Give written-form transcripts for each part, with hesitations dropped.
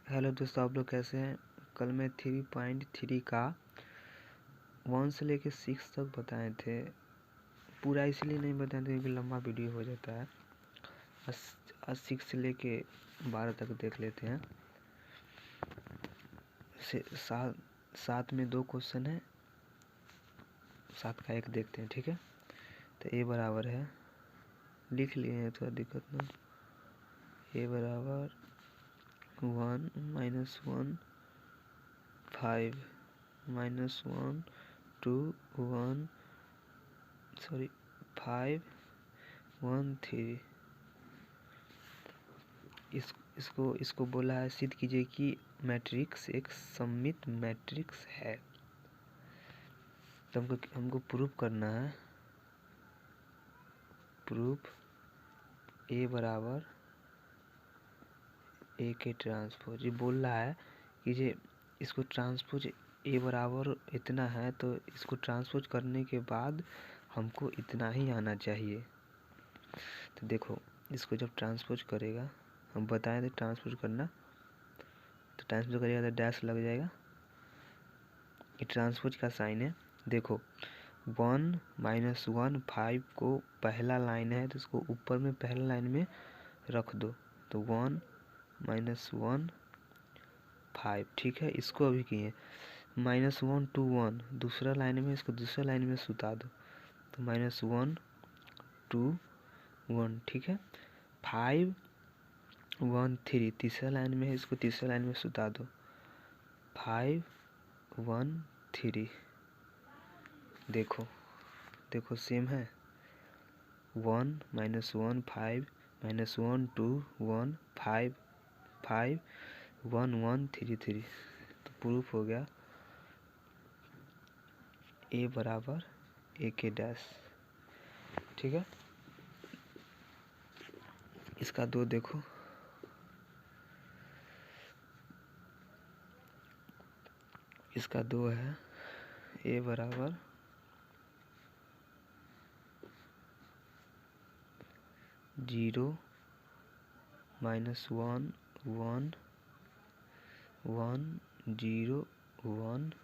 Hello दोस्तों, आप लोग कैसे हैं। कल मैं 3.3 का 1 से लेके 6 तक बताए थे। पूरा इसलिए नहीं बताए थे क्योंकि लंबा वीडियो हो जाता है। आज 6 से लेके 12 तक देख लेते हैं। सात में 2 क्वेश्चन है, 7 का 1 देखते हैं। ठीक है, तो ए बराबर है, लिख लिए हैं, थोड़ा दिक्कत ना। ए बराबर 1 - 1 5 -1 2 1 5 1 3। इसको बोला है सिद्ध कीजिए कि मैट्रिक्स एक सममित मैट्रिक्स है। तो हमको प्रूफ करना है। प्रूफ ए बराबर ए के ट्रांसपोज। ये बोल रहा है कि जे इसको ट्रांसपोज ए बराबर इतना है, तो इसको ट्रांसपोज करने के बाद हमको इतना ही आना चाहिए। तो देखो, इसको जब ट्रांसपोज करेगा, हम बताए थे ट्रांसपोज करना, तो ट्रांसपोज करेगा तो डैश लग जाएगा। ये ट्रांसपोज का साइन है। देखो 1 - 1 5 को पहला लाइन है, तो इसको ऊपर में पहला लाइन में रख दो, तो 1 - 1 5। ठीक है, इसको अभी किए -1 2 1 दूसरा लाइन में, इसको दूसरा लाइन में सुता दो, तो -1 2 1। ठीक है, 5 1 3 तीसरा लाइन में है, इसको तीसरा लाइन में सुता दो, 5 1 3। देखो सेम है। 1 - 1 5 -1 2 1 5 5 1 1 3 3। तो प्रूफ हो गया ए बराबर ए के डैश। ठीक है, इसका 2 देखो। इसका 2 है ए बराबर 0 - 1 1 1 0 1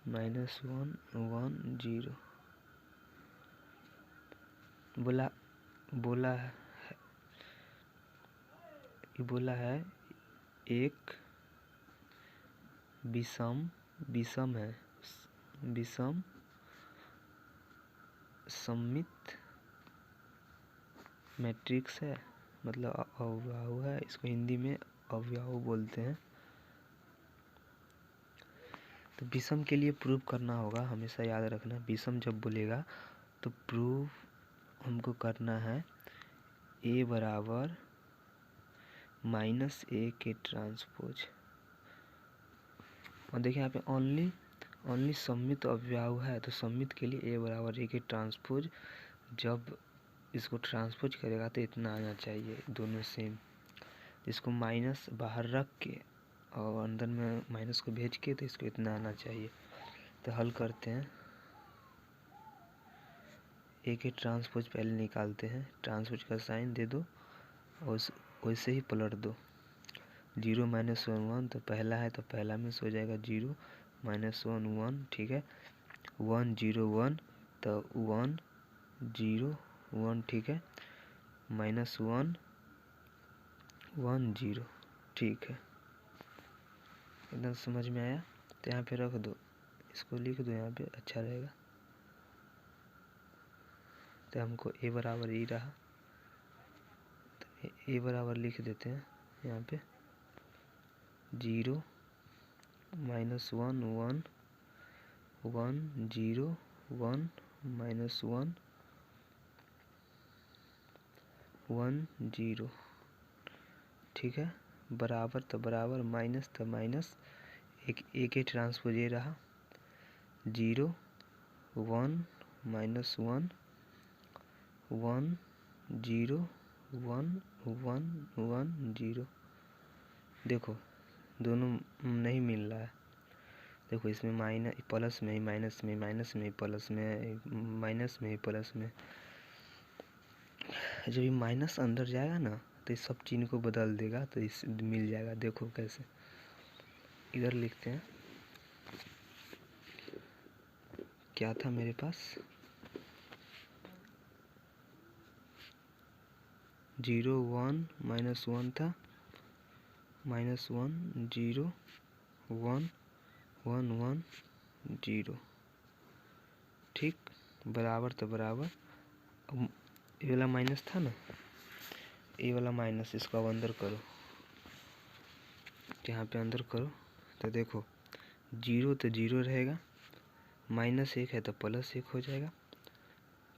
-1 1 0। बोला है एक विषम है, विषम सममित मैट्रिक्स है, मतलब अवयव है। इसको हिंदी में अवयव बोलते हैं। तो विषम के लिए प्रूफ करना होगा, हमेशा याद रखना। विषम जब बोलेगा तो प्रूफ हमको करना है ए बराबर -a के ट्रांसपोज। और देखिए यहाँ पे ओनली सममित अवयव है, तो सममित के लिए ए बराबर ए के ट्रांसपोज। जब इसको ट्रांसपोज करेगा तो इतना आना चाहिए, दोनों सेम। इसको माइनस बाहर रख के और अंदर में माइनस को भेज के, तो इसको इतना आना चाहिए। तो हल करते हैं। ए के ट्रांसपोज पहले निकालते हैं। ट्रांसपोज का साइन दे दो और वैसे ही पलट दो। 0 - 1 1, तो पहला है तो पहला में से हो जाएगा 0 - 1 1। ठीक है, 1 0 1, तो 1 0 1। ठीक है, -1 1 0। ठीक है, एकदम समझ में आया। तो यहाँ पे रख दो, इसको लिख दो यहाँ पे, अच्छा रहेगा। तो हमको ए बराबर ई रहा, तो ए बराबर लिख देते हैं यहाँ पे 0 - 1 1 1 0 1 -1 1 0। ठीक है, बराबर तो बराबर, माइनस तो माइनस। एक ही ट्रांसपोज ये रहा 0 1 -1 1 0 1 1 1 0। देखो दोनों नहीं मिल रहा है। देखो इसमें माइनस प्लस में ही माइनस में, माइनस में ही प्लस में, माइनस में ही प्लस में। जब ये माइनस अंदर जाएगा ना, तो इस सब चिन्ह को बदल देगा, तो इस मिल जाएगा। देखो कैसे, इधर लिखते हैं क्या था मेरे पास, 0 1 -1 था, -1 0 1 1 1 0, ठीक, बराबर तो बराबर। अब ये वाला माइनस था ना, ये वाला माइनस, इसको अब अंदर करो, यहाँ पे अंदर करो तो देखो 0 तो 0 रहेगा, -1 है तो +1 हो जाएगा,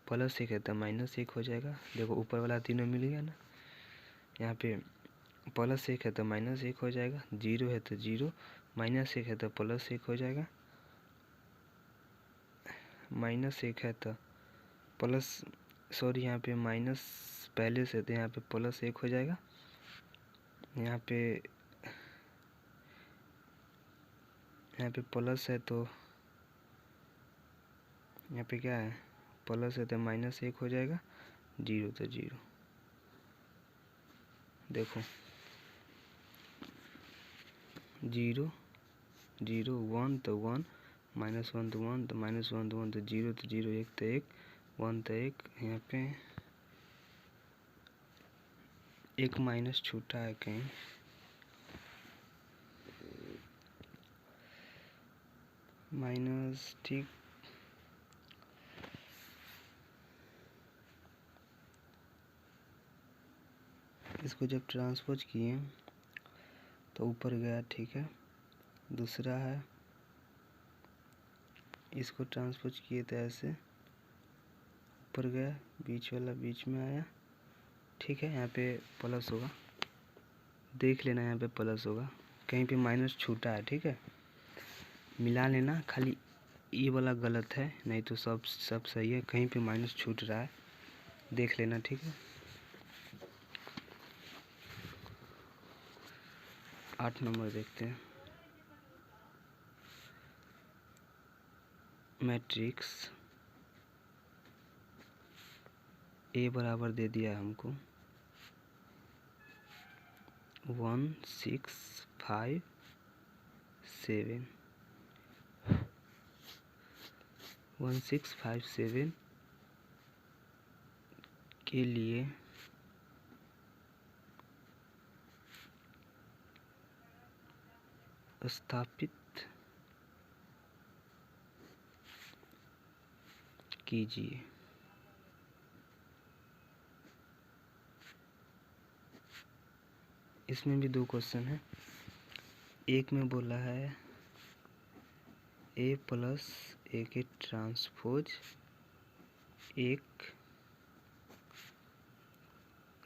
+1 है तो -1 हो जाएगा। देखो ऊपर वाला तीनों मिल गया ना, यहाँ पे +1 है तो -1 हो जाएगा, 0 है तो 0, -1 है तो +1 हो जाएगा, -1 है तो यहाँ पे माइनस पहले से, तो यहाँ पे +1 हो जाएगा, यहाँ पे प्लस है तो यहाँ पे क्या है, प्लस है तो -1 हो जाएगा, 0 तो 0। देखो 0 0 1 तो 1, -1 तो 1, तो -1 तो 1, तो 0 तो 0, 1 तो 1, 1 तो 1, यहाँ पे एक माइनस छूटा है कहीं, माइनस, ठीक, इसको जब ट्रांसपोज किए तो ऊपर गया, ठीक है। दूसरा है, इसको ट्रांसपोज किए तो ऐसे ऊपर गया, बीच वाला बीच में आया, ठीक है। यहाँ पे प्लस होगा, देख लेना, यहाँ पे प्लस होगा, कहीं पे माइनस छूटा है, ठीक है, मिला लेना, खाली ये वाला गलत है, नहीं तो सब सही है, कहीं पे माइनस छूट रहा है, देख लेना, ठीक है। 8 नंबर देखते हैं, मैट्रिक्स ए बराबर दे दिया हमको 1 6 5 7, 1 6 5 7 के लिए स्थापित कीजिए। इसमें भी 2 क्वेश्चन है, एक में बोला है A प्लस A के ट्रांसपोज एक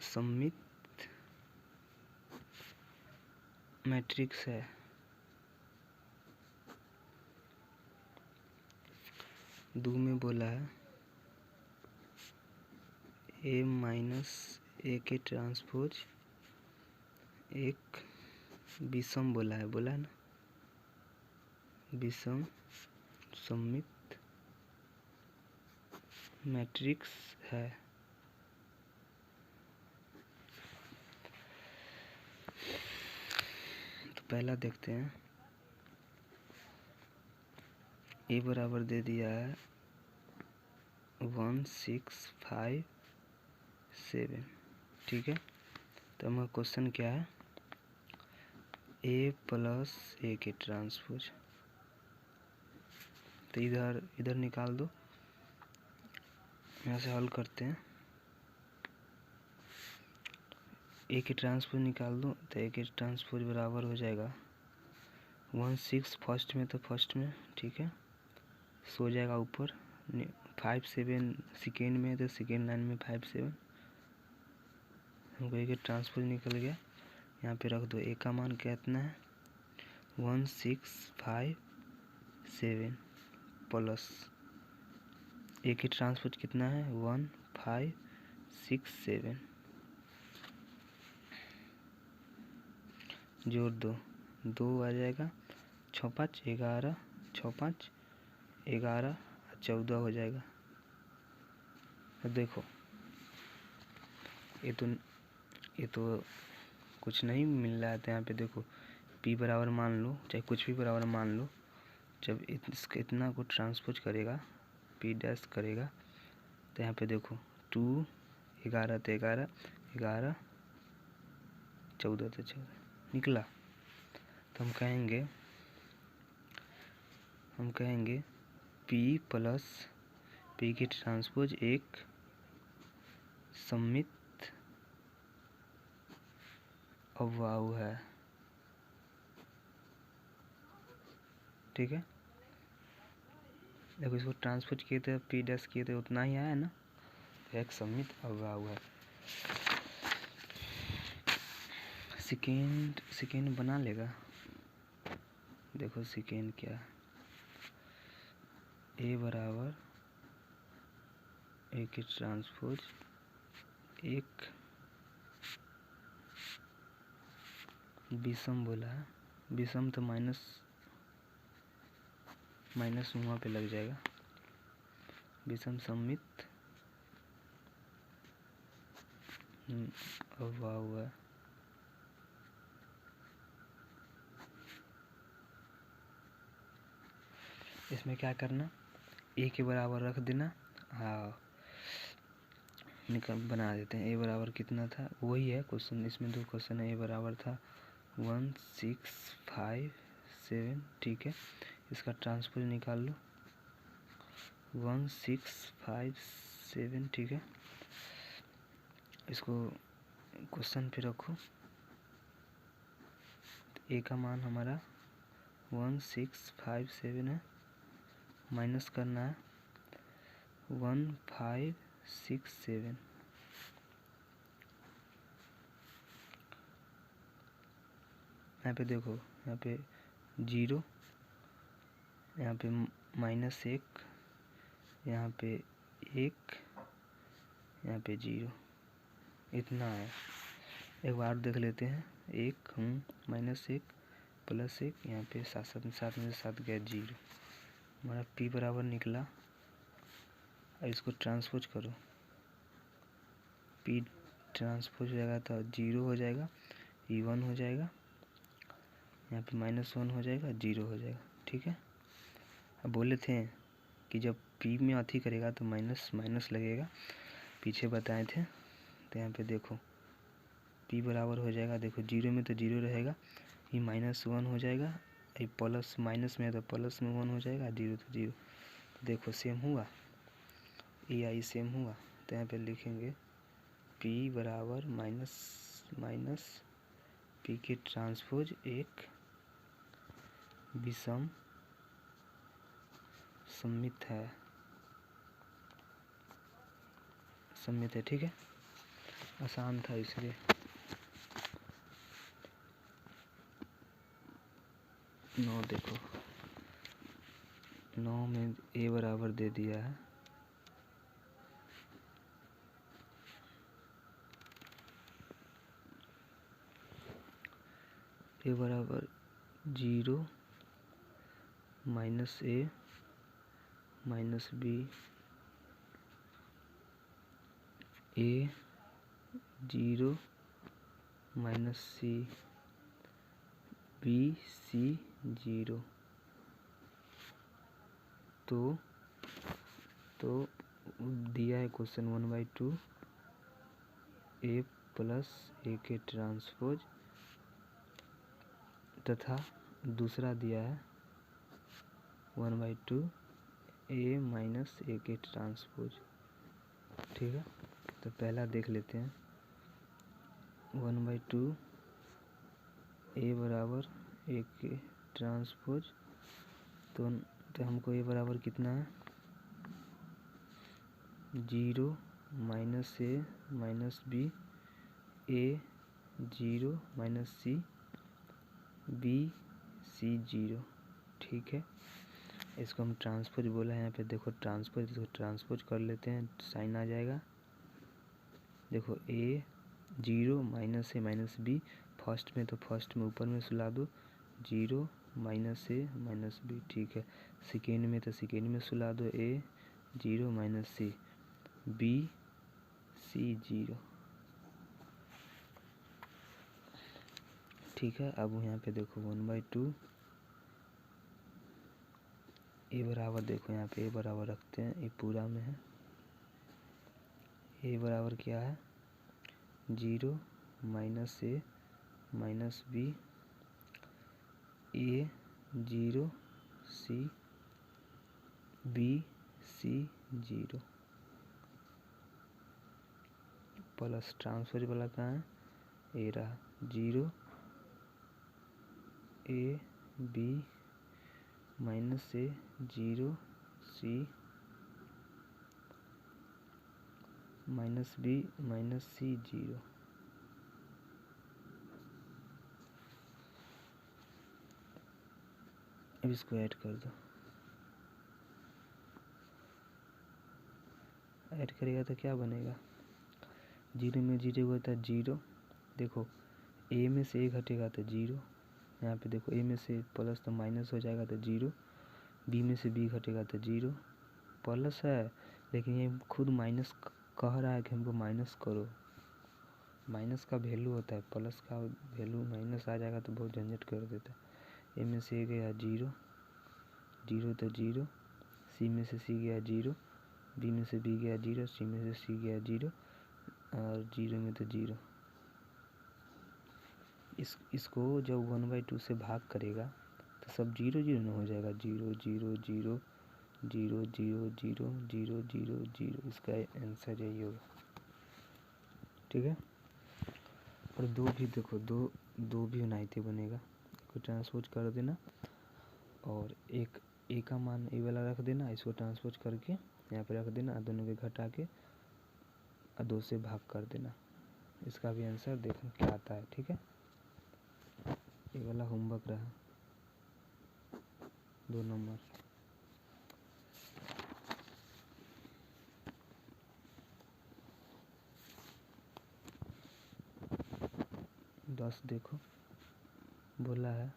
सममित मैट्रिक्स है, दो में बोला है A माइनस A के ट्रांसपोज एक विषम बोला है ना, विषम सममित मैट्रिक्स है। तो पहला देखते हैं, ए बराबर दे दिया है 1 6 5 7, ठीक है। तो हमारा क्वेश्चन क्या है, ए प्लस ए के ट्रांसपोज, तो इधर निकाल दो, यहाँ से हल करते हैं, ए के ट्रांसपोज निकाल दो, तो ए के ट्रांसपोज बराबर हो जाएगा 1 6 फर्स्ट में, तो फर्स्ट में, ठीक है, सो जाएगा ऊपर, 5 7 सेकेंड में, तो सेकेंड लाइन में 5 7, हमको ए के ट्रांसपोज निकल गया, यहाँ पे रख दो। ए का मान कितना है 1 6 5 7 प्लस ए की ट्रांसपोज कितना है 1 5 6 7, जोड़ दो, 2 आ जाएगा, 6 5 11, 6 5 11, 14 हो जाएगा। तो देखो ये तो ये तो कुछ नहीं मिल रहा है। तो यहाँ पे देखो p बराबर मान लो, चाहे कुछ भी बराबर मान लो, जब इतना को ट्रांसपोज करेगा, p डैश करेगा, तो यहाँ पे देखो 2 11 तो 11 11 14 तो 14 निकला। तो हम कहेंगे p प्लस p की ट्रांसपोज एक सममित अवयव है। ठीक है, देखो इसको ट्रांसपोज किए थे, p डैश किए थे, उतना ही आया ना, तो एक सममित अवयव है। सेकेंड बना लेगा। देखो सेकेंड क्या है, a बराबर a की ट्रांसपोज एक विषम बोला है, विषम तो माइनस वहाँ पे लग जाएगा, विषम सममित अवयव है। इसमें क्या करना, a के बराबर रख देना। हाँ, निकल बना देते हैं। a बराबर कितना था, वही है क्वेश्चन, इसमें 2 क्वेश्चन है। a बराबर था 1 6 5 7। ठीक है, इसका ट्रांसपोज निकाल लो 1 6 5 7। ठीक है, इसको क्वेश्चन पे रखो। a का मान हमारा 1 6 5 7 है, माइनस करना है 1 5 6 7। यहाँ पे देखो, यहाँ पे 0, यहाँ पे -1, यहाँ पे 1, यहाँ पे 0, इतना है। एक बार देख लेते हैं, 1 -1 +1, यहाँ पे 7 में से 7 गया 0। हमारा p बराबर निकला। और इसको ट्रांसपोज करो, p ट्रांसपोज हो जाएगा तो 0 हो जाएगा, e 1 हो जाएगा, यहाँ पे -1 हो जाएगा, 0 हो जाएगा। ठीक है, अब बोले थे कि जब p में अथी करेगा तो माइनस लगेगा, पीछे बताए थे। तो यहाँ पे देखो p बराबर हो जाएगा, देखो 0 में तो 0 रहेगा, ये -1 हो जाएगा, ये प्लस माइनस में है तो प्लस में 1 हो जाएगा, 0 तो 0। तो देखो सेम हुआ, ए आई सेम हुआ। तो यहाँ पे लिखेंगे p बराबर माइनस p की ट्रांसपोज एक विषम सममित है। ठीक है, आसान था इसलिए। नौ देखो, 9 में a बराबर दे दिया है, a बराबर 0 -a -b, a 0 -c, b c 0। तो दिया है क्वेश्चन 1/2 a प्लस a के ट्रांसपोज, तथा दूसरा दिया है 1/2 a माइनस a के ट्रांसपोज। ठीक है, तो पहला देख लेते हैं, 1/2 a बराबर a के ट्रांसपोज। तो हमको a बराबर कितना है, 0 -a -b, a 0 -c, b c 0। ठीक है, इसको हम ट्रांसपोज बोला है। यहाँ पे देखो ट्रांसपोज, इसको ट्रांसपोज कर लेते हैं, साइन आ जाएगा। देखो a 0 -a -b, फर्स्ट में तो फर्स्ट में ऊपर में सुला दो, 0 -a -b। ठीक है, सेकेंड में तो सेकेंड में सुला दो, a 0 -c, b c 0। ठीक है। अब यहाँ पे देखो 1/2 ए बराबर, देखो यहाँ पे ए बराबर रखते हैं, ये पूरा में है। ए बराबर क्या है 0 -a -b a 0 c b c 0 plus transfer वाला कहाँ है, ए रहा 0 a b -a 0 c -b -c 0। अब इसको ऐड कर दो, ऐड करेगा तो क्या बनेगा, 0 में 0 होता है 0। देखो ए में से ए घटेगा तो 0, यहाँ पे देखो ए में से प्लस तो माइनस हो जाएगा तो 0, बी में से बी घटेगा तो 0, प्लस है लेकिन ये खुद माइनस कह रहा है कि हमको माइनस करो। माइनस का वैल्यू होता है, प्लस का वैल्यू माइनस आ जाएगा तो बहुत झंझट कर देता है। ए में से ए गया 0 0 तो 0, सी में से सी गया 0, बी में से बी गया 0, सी में से सी गया 0 और 0 में तो 0। इसको जब 1/2 से भाग करेगा तो सब 0 0 ना हो जाएगा, 0 0 0 0 0 0 0 0 0। इसका आंसर यही होगा, ठीक है। और 2 भी देखो, 2 भी नाइते बनेगा, इसको ट्रांसपोज कर देना और एक ए का मान ए वाला रख देना, इसको ट्रांसपोज करके यहाँ पे रख देना, दोनों के घटा के 2 से भाग कर देना। इसका भी आंसर देखो क्या आता है, ठीक है। ये वाला होमवर्क रहा 2 नंबर। दस देखो बोला है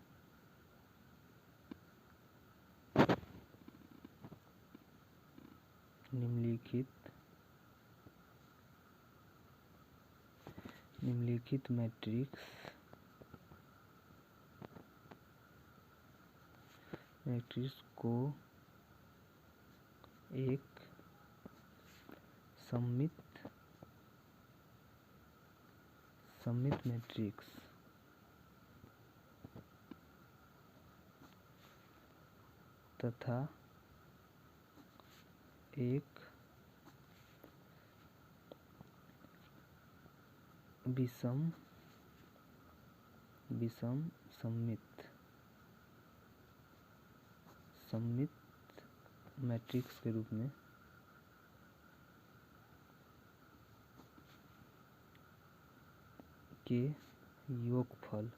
निम्नलिखित मैट्रिक्स को एक सममित मैट्रिक्स तथा एक विषम सममित मैट्रिक्स के रूप में के योगफल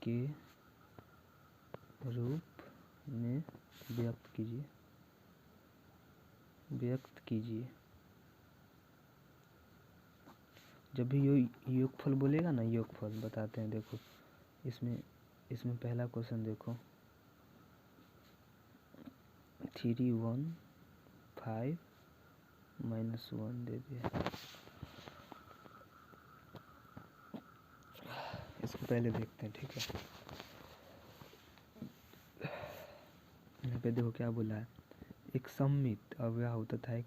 के रूप में व्यक्त कीजिए। जब भी योगफल बोलेगा ना, योगफल बताते हैं, देखो इसमें पहला क्वेश्चन देखो 3 1 5 -1 दे दिया। इसको पहले देखते हैं, ठीक है। यहाँ पे देखो क्या बोला है, एक सममित अव्यव तथा एक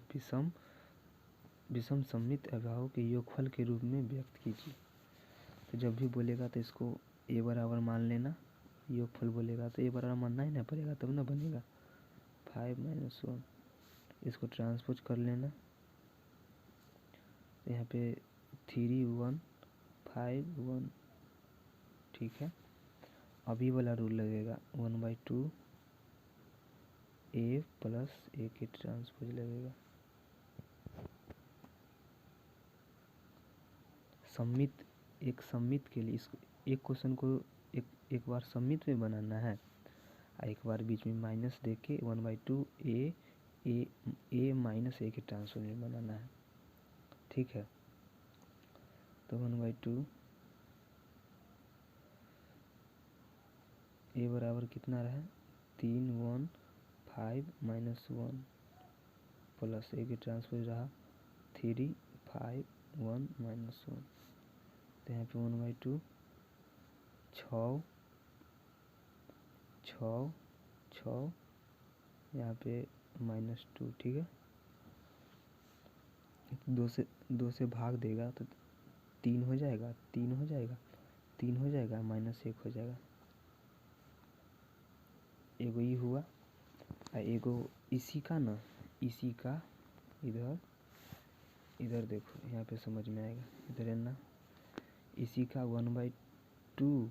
विषम सममित अव्यव के योगफल के रूप में व्यक्त कीजिए। तो जब भी बोलेगा तो इसको ए बराबर मान लेना, योगफल बोलेगा तो ए बराबर मानना ही ना पड़ेगा, तब ना बनेगा। 5 -1 इसको ट्रांसपोज कर लेना, तो यहाँ पे 3 1 5 1, ठीक है। अभी वाला रूल लगेगा 1/2 ए प्लस ए के ट्रांसपोज लगेगा। एक सममित के लिए इसको एक क्वेश्चन को एक बार सममित में बनाना है, एक बार बीच में माइनस दे के 1/2 ए माइनस ए के ट्रांसपोज में बनाना है, ठीक है। तो 1/2 ए बराबर कितना रहा 3 1 5 -1 प्लस ए के ट्रांसपोज रहा 3 5 1 माइनस 1, तो यहाँ पे 1/2 6 6 6, यहाँ पे -2, ठीक है। 2 से भाग देगा तो 3 हो जाएगा, 3 हो जाएगा, 3 हो जाएगा, -1 हो जाएगा। एगो ये हुआ, एगो इसी का ना, इसी का इधर देखो, यहाँ पे समझ में आएगा, इधर है ना, इसी का 1/2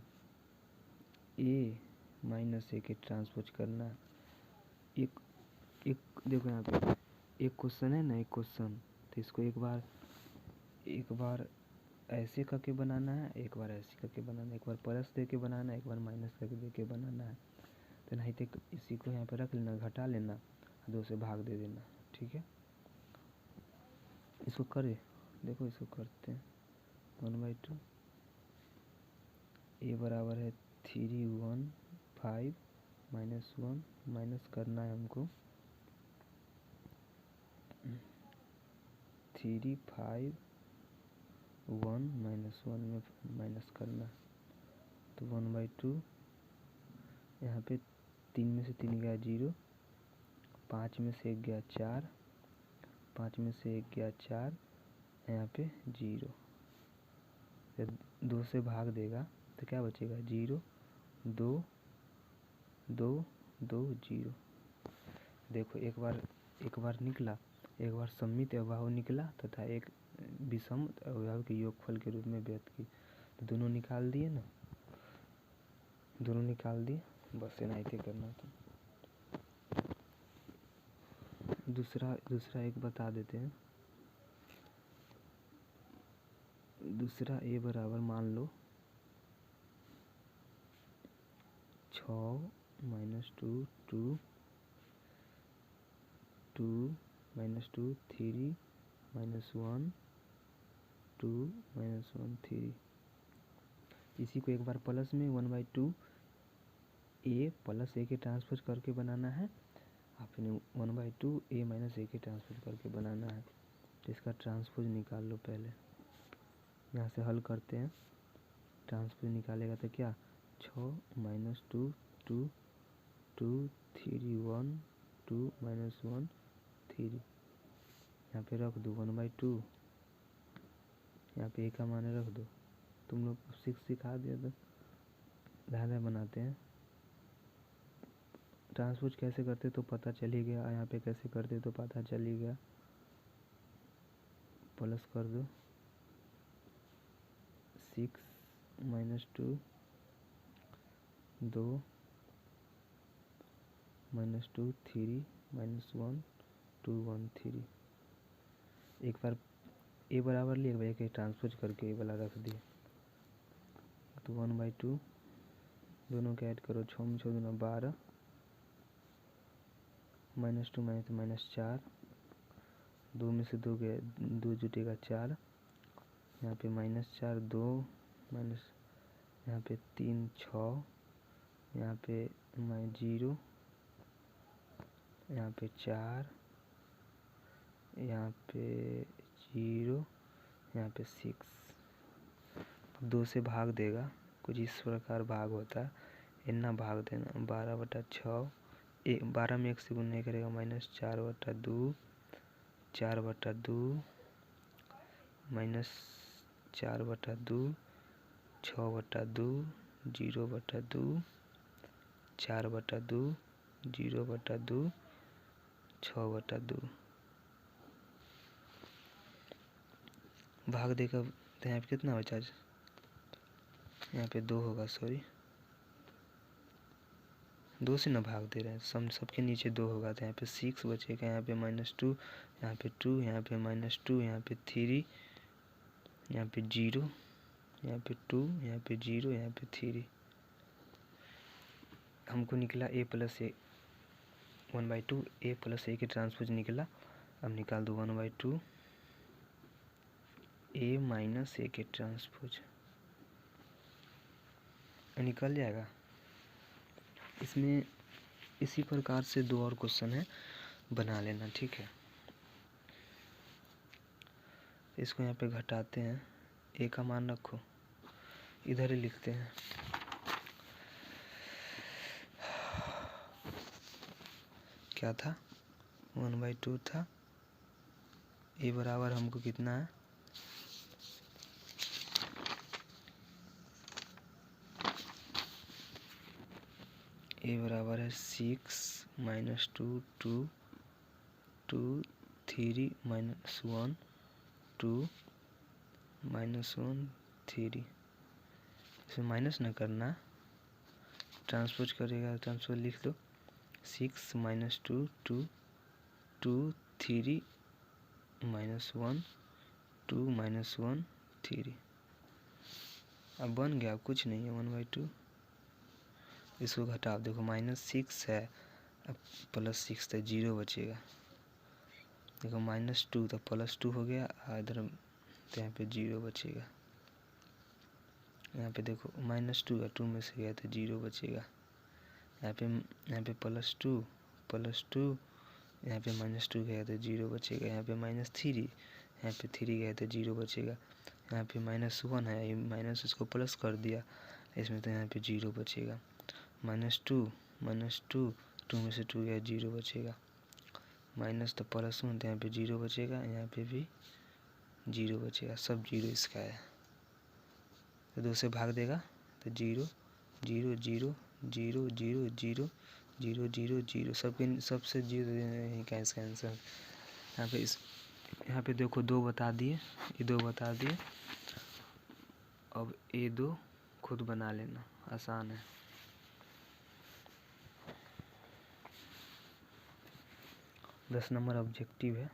a माइनस a के ट्रांसपोज करना। एक देखो यहाँ पे एक क्वेश्चन है ना, एक क्वेश्चन, तो इसको एक बार ऐसे करके बनाना है, एक बार ऐसे करके बनाना है, एक बार प्लस दे के बनाना है, एक बार माइनस करके दे के बनाना है। तो नहीं तो इसी को यहाँ पे रख लेना, घटा लेना, 2 से भाग दे देना, ठीक है। इसको करे, देखो इसको करते हैं। 1/2 a बराबर है 3 1 5 -1 माइनस करना है हमको 3 5 1 -1 में माइनस करना, तो 1/2 यहाँ पे 3 में से 3 गया 0, 5 में से 1 गया 4, 5 में से 1 गया 4, यहाँ पे 0। 2 से भाग देगा तो क्या बचेगा, 0 2 2 2 0। देखो एक बार निकला, एक बार सममित अवयव निकला तथा एक विषम अवयव के योगफल के रूप में व्यक्त की, तो दोनों निकाल दिए ना, दोनों निकाल दिए, बस इतना ही करना था। दूसरा एक बता देते हैं। दूसरा a बराबर मान लो 6 -2 2 2 -2 3 -1 2 -1 3। इसी को एक बार प्लस में 1/2 a प्लस a के ट्रांसपोज करके बनाना है, आपने 1/2 a माइनस a के ट्रांसपोज करके बनाना है। तो इसका ट्रांसपोज निकाल लो पहले, यहाँ से हल करते हैं। ट्रांसपोज निकालेगा तो क्या, 6 -2 2 2 3 1 2 -1 3, यहाँ पे रख दो 1/2, यहाँ पे a का मान रख दो। तुम लोग 6 सिखा दिया तो ज़्यादा बनाते हैं। ट्रांसपोज कैसे करते तो पता चल ही गया, यहाँ पे कैसे करते तो पता चल ही गया। प्लस कर दो 6 -2 2 -2 3 -1 2 1 3। एक बार a बराबर लिए, एक बार के ट्रांसपोज करके a वाला रख दिए, तो 1/2 दोनों के ऐड करो, 6 में 6 दूना 12, -2 -4, 2 में से 2 गए 2 जुटेगा 4, यहाँ पे -4 2 माइनस, यहाँ पे 3 6, यहाँ पे 0, यहाँ पे 4, यहाँ पे 0, यहाँ पे 6। 2 से भाग देगा, कुछ इस प्रकार भाग होता है, इतना भाग देना 12/6, 12 में 1 से गुण नहीं करेगा, -4/2 4/2 -4/2 6/2 0/2 4/2 0/2 6/2। भाग देगा तो यहाँ पे कितना बचा, यहाँ पे 2 होगा, सॉरी 2 से ना भाग दे रहे हैं, सबके नीचे 2 होगा, तो यहाँ पे 6 बचेगा, यहाँ पे -2, यहाँ पे 2, यहाँ पे -2, यहाँ पे 3, यहाँ पे 0, यहाँ पे 2, यहाँ पे 0, यहाँ पे 3। हमको निकला a plus a 1/2 a plus a के ट्रांसपोज निकला। अब निकाल दो 1/2 a माइनस a के ट्रांसपोज, निकल जाएगा। इसमें इसी प्रकार से 2 और क्वेश्चन है, बना लेना, ठीक है। इसको यहाँ पे घटाते हैं, ए का मान रखो, इधर ही लिखते हैं। क्या था, 1/2 था। ए बराबर हमको कितना है, ए बराबर है 6 - 2 2 2 3 - 1 2 - 1 3। इसमें माइनस ना करना, ट्रांसपोज करेगा, ट्रांसपोज लिख दो। 6 - 2 2 2 3 - 1 2 - 1 3। अब बन गया, कुछ नहीं है, 1/2। इसको घटाओ, देखो -6 है, अब +6 तो 0 बचेगा। देखो -2 तो +2 हो गया, इधर तो यहाँ पे 0 बचेगा। यहाँ पे देखो -2 है, 2 में से गया तो 0 बचेगा। यहाँ पे +2 +2, यहाँ पे -2 गया तो 0 बचेगा। यहाँ पे -3, यहाँ पे 3 गया तो 0 बचेगा। यहाँ पे -1 है, ये माइनस इसको प्लस कर दिया इसमें, तो यहाँ पे 0 बचेगा। -2 2 में से 2 गया, 0 बचेगा। माइनस तो +1, तो यहाँ पे 0 बचेगा, यहाँ पे भी 0 बचेगा, सब 0 इसका है। तो 2 से भाग देगा तो 0 0 0 0 0 0 0 0 0, सबसे 0 का इसका आंसर। यहाँ पे देखो 2 बता दिए, ये 2 बता दिए। अब ये 2 खुद बना लेना, आसान है। दस नंबर ऑब्जेक्टिव है,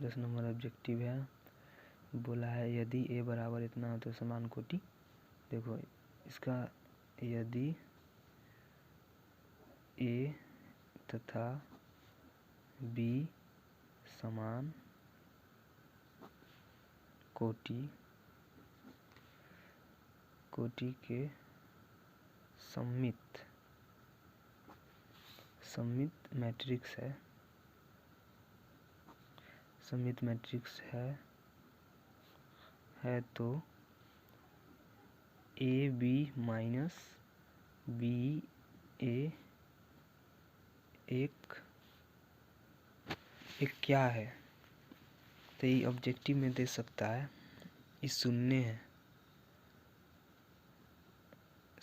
10 नंबर ऑब्जेक्टिव है। बोला है यदि ए बराबर इतना हो तो समान कोटि। देखो इसका, यदि ए तथा बी समान कोटि के सममित मैट्रिक्स है, सममित मैट्रिक्स है तो ए बी माइनस बी ए एक क्या है। तो ये ऑब्जेक्टिव में दे सकता है, ये शून्य है,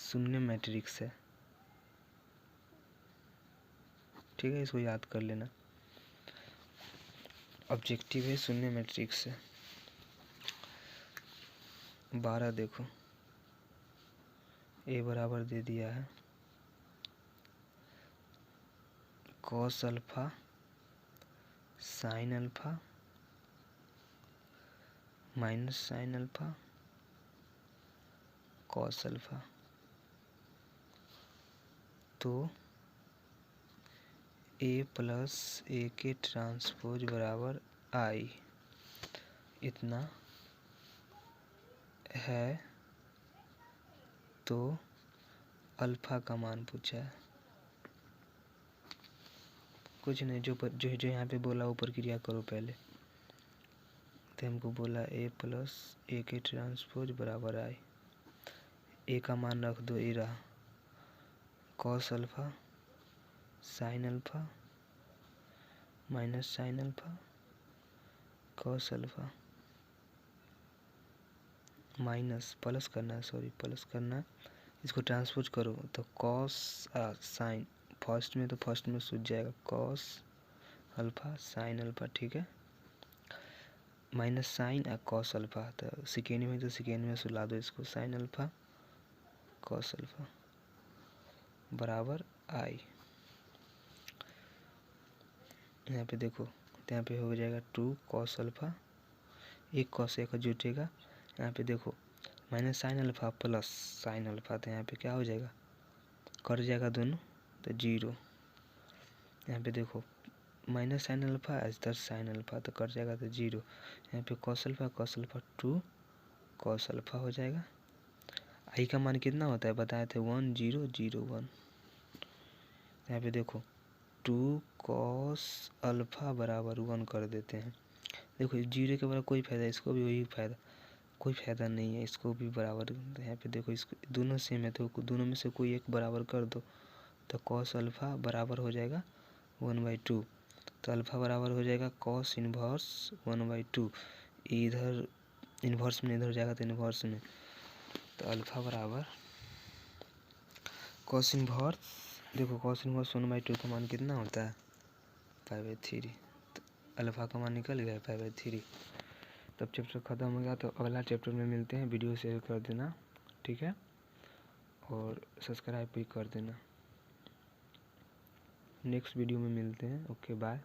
शून्य मैट्रिक्स है। ठीक है, इसको याद कर लेना, ऑब्जेक्टिव है, शून्य मैट्रिक्स है। 12 देखो, ए बराबर दे दिया है cos alpha sin alpha minus sin alpha cos alpha. तो a प्लस ए के ट्रांसपोज बराबर आई, इतना है। तो अल्फा का मान पूछा है, कुछ नहीं, जो यहाँ पे बोला वो प्रक्रिया करो पहले। तो हमको बोला ए प्लस ए के ट्रांसपोज बराबर आई, ए का मान रख दो, ए रहा cos alpha sin alpha minus sin alpha cos alpha, minus plus करना है, सॉरी प्लस करना है, इसको ट्रांसपोज करो तो cos sin, फर्स्ट में सूझ जाएगा cos अल्फा sin अल्फा, ठीक है। माइनस साइन और cos अल्फा, तो सेकेंड में सुला दो इसको, sin अल्फा cos अल्फा बराबर आई। यहाँ पे देखो, तो यहाँ पे हो जाएगा 2 cos अल्फा, एक cos एक जुटेगा। यहाँ पे देखो minus sine alpha plus sine alpha, तो यहाँ पे क्या हो जाएगा, कट जाएगा दोनों तो 0। यहाँ पे देखो माइनस साइन अल्फा इधर साइन अल्फा, तो कट जाएगा तो 0। यहाँ पे cos अल्फा 2 cos अल्फा हो जाएगा। आई का मान कितना होता है बताए थे, 1 0 0 1। यहाँ पे देखो 2 कॉस अल्फ़ा बराबर 1 कर देते हैं। देखो 0 के बराबर कोई फ़ायदा, इसको भी वही फ़ायदा, कोई फ़ायदा नहीं है, इसको भी बराबर। यहाँ पे देखो इसको दोनों सेम है तो दोनों में से कोई एक बराबर कर दो, तो कॉस अल्फ़ा बराबर हो जाएगा 1/2। तो अल्फ़ा बराबर हो जाएगा कॉस इन्वर्स 1/2। इधर इन्वर्स में इधर जाएगा तो इन्वर्स में, तो अल्फ़ा बराबर कॉस इन्वर्स, देखो कॉस इन्वर्स 1/2 का मान कितना होता है 5/3। तो अल्फ़ा का मान निकल गया 5/3। तब चैप्टर ख़त्म हो गया, तो अगला चैप्टर में मिलते हैं। वीडियो शेयर कर देना, ठीक है, और सब्सक्राइब भी कर देना। नेक्स्ट वीडियो में मिलते हैं। Okay bye.